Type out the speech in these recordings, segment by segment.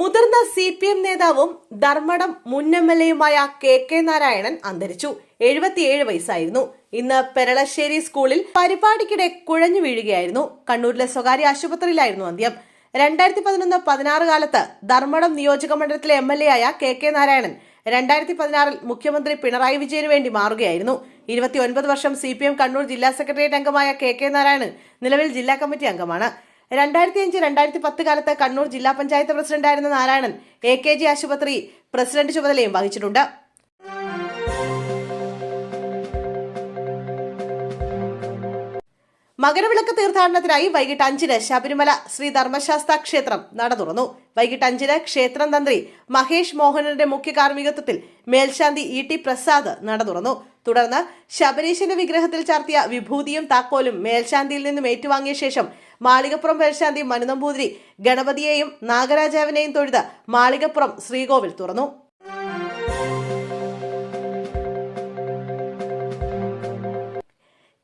മുതിർന്ന CPM നേതാവും ധർമ്മടം മുൻ MLA-യുമായ KK നാരായണൻ അന്തരിച്ചു. 77 വയസ്സായിരുന്നു. ഇന്ന് പെരളശ്ശേരി സ്കൂളിൽ പരിപാടിക്കിടെ കുഴഞ്ഞു വീഴുകയായിരുന്നു. കണ്ണൂരിലെ സ്വകാര്യ ആശുപത്രിയിലായിരുന്നു അന്ത്യം. 2011-16 കാലത്ത് ധർമ്മടം നിയോജക മണ്ഡലത്തിലെ MLA ആയ KK നാരായണൻ 2016-ൽ മുഖ്യമന്ത്രി പിണറായി വിജയന് വേണ്ടി മാറുകയായിരുന്നു. 29 വർഷം CPM കണ്ണൂർ ജില്ലാ സെക്രട്ടേറിയറ്റ് അംഗമായ KK നാരായണൻ നിലവിൽ ജില്ലാ കമ്മിറ്റി അംഗമാണ്. 2005-2010 കാലത്ത് കണ്ണൂർ ജില്ലാ പഞ്ചായത്ത് പ്രസിഡന്റായിരുന്ന നാരായണൻ AKG ആശുപത്രി പ്രസിഡന്റ് ചുമതലയും വഹിച്ചിട്ടുണ്ട്. മകരവിളക്ക് തീർത്ഥാടനത്തിനായി വൈകിട്ട് 5-ന് ശബരിമല ശ്രീ ധർമ്മശാസ്ത്ര ക്ഷേത്രം നട തുറന്നു. വൈകിട്ട് 5-ന് ക്ഷേത്രം തന്ത്രി മഹേഷ് മോഹനന്റെ മുഖ്യ കാർമ്മികത്വത്തിൽ മേൽശാന്തി ET പ്രസാദ് നട തുറന്നു. തുടർന്ന് ശബരീശന്റെ വിഗ്രഹത്തിൽ ചാർത്തിയ വിഭൂതിയും താക്കോലും മേൽശാന്തിയിൽ നിന്നും ഏറ്റുവാങ്ങിയ ശേഷം മാളികപ്പുറം മേൽശാന്തി മനുനമ്പൂതിരി ഗണപതിയെയും നാഗരാജാവിനെയും തൊഴുത് മാളികപ്പുറം ശ്രീകോവിൽ തുറന്നു.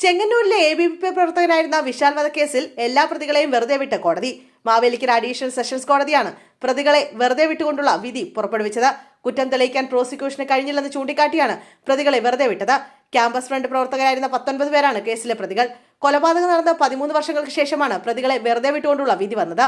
ചെങ്ങന്നൂരിലെ ABVP പ്രവർത്തകനായിരുന്ന വിശാൽ വധക്കേസിൽ എല്ലാ പ്രതികളെയും വെറുതെ വിട്ട കോടതി. മാവേലിക്കര അഡീഷണൽ സെഷൻസ് കോടതിയാണ് പ്രതികളെ വെറുതെ വിട്ടുകൊണ്ടുള്ള വിധി പുറപ്പെടുവിച്ചത്. കുറ്റം തെളിയിക്കാൻ പ്രോസിക്യൂഷന് കഴിഞ്ഞില്ലെന്ന് ചൂണ്ടിക്കാട്ടിയാണ് പ്രതികളെ വെറുതെ വിട്ടത്. ക്യാമ്പസ് ഫ്രണ്ട് പ്രവർത്തകരായിരുന്ന 19 പേരാണ് കേസിലെ പ്രതികൾ. കൊലപാതകം നടന്ന 13 വർഷങ്ങൾക്ക് ശേഷമാണ് പ്രതികളെ വെറുതെ വിട്ടുകൊണ്ടുള്ള വിധി വന്നത്.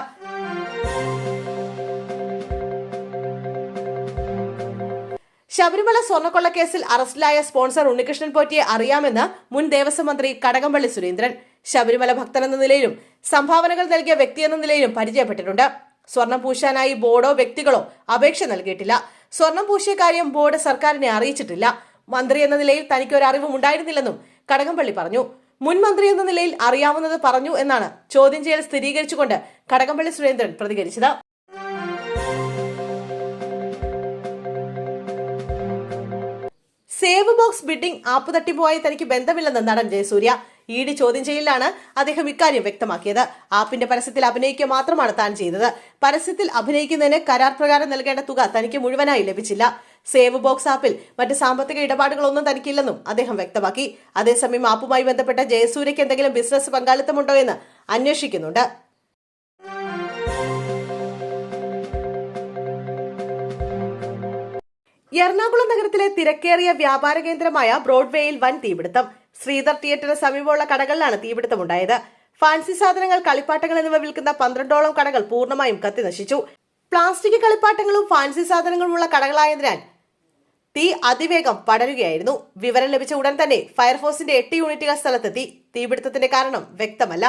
ശബരിമല സ്വർണ്ണക്കൊള്ളക്കേസിൽ അറസ്റ്റിലായ സ്പോൺസർ ഉണ്ണികൃഷ്ണൻ പോറ്റിയെ അറിയാമെന്ന് മുൻ ദേവസ്വം മന്ത്രി കടകംപള്ളി സുരേന്ദ്രൻ. ശബരിമല ഭക്തനെന്ന നിലയിലും സംഭാവനകൾ നൽകിയ വ്യക്തിയെന്ന നിലയിലും പരിചയപ്പെട്ടിട്ടുണ്ട്. സ്വർണം പൂശാനായി ബോർഡോ വ്യക്തികളോ അപേക്ഷ നൽകിയിട്ടില്ല. സ്വർണം പൂശിയ കാര്യം ബോർഡ് സർക്കാരിനെ അറിയിച്ചിട്ടില്ല. മന്ത്രി എന്ന നിലയിൽ തനിക്ക് ഒരു അറിവും ഉണ്ടായിരുന്നില്ലെന്നും കടകംപള്ളി പറഞ്ഞു. മുൻ മന്ത്രി എന്ന നിലയിൽ അറിയാവുന്നത് പറഞ്ഞു എന്നാണ് ചോദ്യം ചെയ്യൽ സ്ഥിരീകരിച്ചുകൊണ്ട് കടകംപള്ളി സുരേന്ദ്രൻ പ്രതികരിച്ചത്. സേവ് ബോക്സ് ബിഡിംഗ് ആപ്പ് തട്ടിപ്പുമായി തനിക്ക് ബന്ധമില്ലെന്ന് നടൻ ജയസൂര്യ. ED ചോദ്യം ചെയ്യലിലാണ് അദ്ദേഹം ഇക്കാര്യം വ്യക്തമാക്കിയത്. ആപ്പിന്റെ പരസ്യത്തിൽ അഭിനയിക്കുക മാത്രമാണ് താൻ ചെയ്തത്. പരസ്യത്തിൽ അഭിനയിക്കുന്നതിന് കരാർ പ്രകാരം നൽകേണ്ട തുക തനിക്ക് മുഴുവനായി ലഭിച്ചില്ല. സേവ് ബോക്സ് ആപ്പിൽ മറ്റ് സാമ്പത്തിക ഇടപാടുകളൊന്നും തനിക്കില്ലെന്നും അദ്ദേഹം വ്യക്തമാക്കി. അതേസമയം ആപ്പുമായി ബന്ധപ്പെട്ട ജയസൂര്യയ്ക്ക് എന്തെങ്കിലും ബിസിനസ് പങ്കാളിത്തമുണ്ടോ എന്ന് അന്വേഷിക്കുന്നുണ്ട്. എറണാകുളം നഗരത്തിലെ തിരക്കേറിയ വ്യാപാര കേന്ദ്രമായ ബ്രോഡ്വേയിൽ വൻ തീപിടുത്തം. ശ്രീധർ തിയേറ്ററിന് സമീപമുള്ള കടകളിലാണ് തീപിടുത്തമുണ്ടായത്. ഫാൻസി സാധനങ്ങൾ, കളിപ്പാട്ടങ്ങൾ എന്നിവ വിൽക്കുന്ന 12ഓളം കടകൾ പൂർണ്ണമായും കത്തിനശിച്ചു. പ്ലാസ്റ്റിക് കളിപ്പാട്ടങ്ങളും ഫാൻസി സാധനങ്ങളുമുള്ള കടകളായതിനാൽ തീ അതിവേഗം പടരുകയായിരുന്നു. വിവരം ലഭിച്ച ഉടൻ തന്നെ ഫയർഫോഴ്സിന്റെ 8 യൂണിറ്റുകൾ സ്ഥലത്തെത്തി. തീപിടുത്തത്തിന്റെ കാരണം വ്യക്തമല്ല.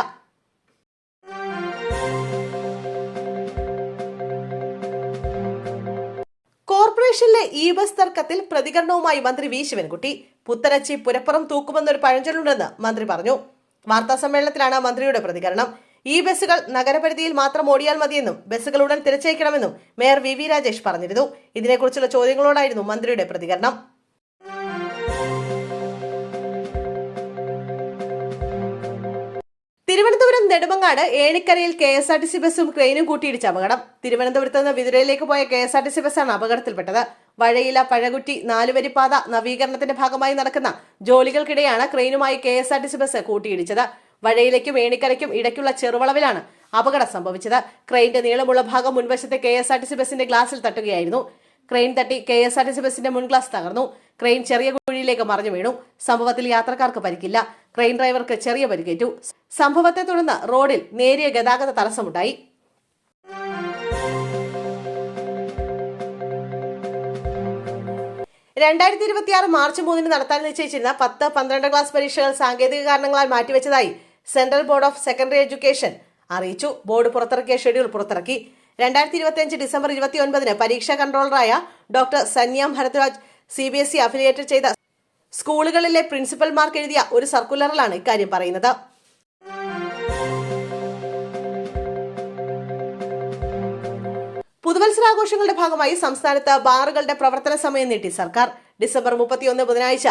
കോർപ്പറേഷനിലെ ബസ് തർക്കത്തിൽ പ്രതികരണവുമായി മന്ത്രി V ശിവൻകുട്ടി. പുത്തനച്ചി പുരപ്പുറം തൂക്കുമെന്നൊരു പഴഞ്ചൊല്ലുണ്ടെന്ന് മന്ത്രി പറഞ്ഞു. വാർത്താ സമ്മേളനത്തിലാണ് മന്ത്രിയുടെ പ്രതികരണം. ബസ്സുകൾ നഗരപരിധിയിൽ മാത്രം ഓടിയാൽ മതിയെന്നും ബസ്സുകൾ ഉടൻ തിരിച്ചയക്കണമെന്നും മേയർ VV രാജേഷ് പറഞ്ഞിരുന്നു. ഇതിനെക്കുറിച്ചുള്ള ചോദ്യങ്ങളോടായിരുന്നു മന്ത്രിയുടെ പ്രതികരണം. തിരുവനന്തപുരം നെടുമങ്ങാട് ഏണിക്കരയിൽ KSRTC ബസ്സും ക്രെയിനും കൂട്ടിയിടിച്ച അപകടം. തിരുവനന്തപുരത്ത് നിന്ന് വിതുരയിലേക്ക് പോയ KSRTC ബസ്സാണ് അപകടത്തിൽപ്പെട്ടത്. വഴയില പഴകുറ്റി 4-വരി പാത നവീകരണത്തിന്റെ ഭാഗമായി നടക്കുന്ന ജോലികൾക്കിടെയാണ് ക്രെയിനുമായി KSRTC ബസ് കൂട്ടിയിടിച്ചത്. വഴയിലേക്കും ഏണിക്കരയ്ക്കും ഇടയ്ക്കുള്ള ചെറുവളവിലാണ് അപകടം സംഭവിച്ചത്. ക്രെയിന്റെ നീളമുള്ള ഭാഗം മുൻവശത്തെ KSRTC ബസിന്റെ ഗ്ലാസിൽ തട്ടുകയായിരുന്നു. ക്രെയിൻ തട്ടി KSRTC ബസിന്റെ മുൻ ഗ്ലാസ് തകർന്നു. ക്രെയിൻ ചെറിയ കുഴിയിലേക്ക് മറിഞ്ഞു വീണു. സംഭവത്തിൽ യാത്രക്കാർക്ക് പരിക്കില്ല. ക്രെയിൻ ഡ്രൈവർക്ക് ചെറിയ പരിക്കേറ്റു. സംഭവത്തെ തുടർന്ന് റോഡിൽ നേരിയ ഗതാഗത തടസ്സമുണ്ടായി. മാർച്ച് 3-ന് നടത്താൻ നിശ്ചയിച്ചിരുന്ന 10-12 ക്ലാസ് പരീക്ഷകൾ സാങ്കേതിക കാരണങ്ങളാൽ മാറ്റിവെച്ചതായി central board of secondary education അറിയിച്ചു. ബോർഡ് പുറത്തിറക്കിയ ഷെഡ്യൂൾ പുറത്തിറക്കി. 2025 ഡിസംബർ 29-ന് പരീക്ഷാ കൺട്രോളറായ doctor Sanyam Bharadwaj CBSE affiliate ചെയ്ത സ്കൂളുകളിലെ പ്രിൻസിപ്പൽമാർക്ക് എഴുതിയ ഒരു സർക്കുലറിലാണ് ഇക്കാര്യം പറയുന്നത്. പുതുവത്സരാഘോഷങ്ങളുടെ ഭാഗമായി സംസ്ഥാനത്ത് ബാറുകളുടെ പ്രവർത്തന സമയം നീട്ടി സർക്കാർ. ഡിസംബർ 31 ബുധനാഴ്ച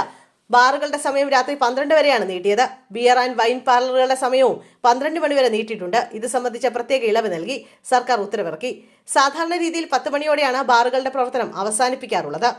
ബാറുകളുടെ സമയം രാത്രി 12 വരെയാണ് നീട്ടിയത്. ബിയർ ആൻഡ് വൈൻ പാർലറുകളുടെ സമയവും 12 മണി വരെ നീട്ടിയിട്ടുണ്ട്. ഇത് സംബന്ധിച്ച പ്രത്യേക ഇളവ് നൽകി സർക്കാർ ഉത്തരവിറക്കി. സാധാരണ രീതിയിൽ 10 മണിയോടെയാണ് ബാറുകളുടെ പ്രവർത്തനം അവസാനിപ്പിക്കാറുള്ളത്.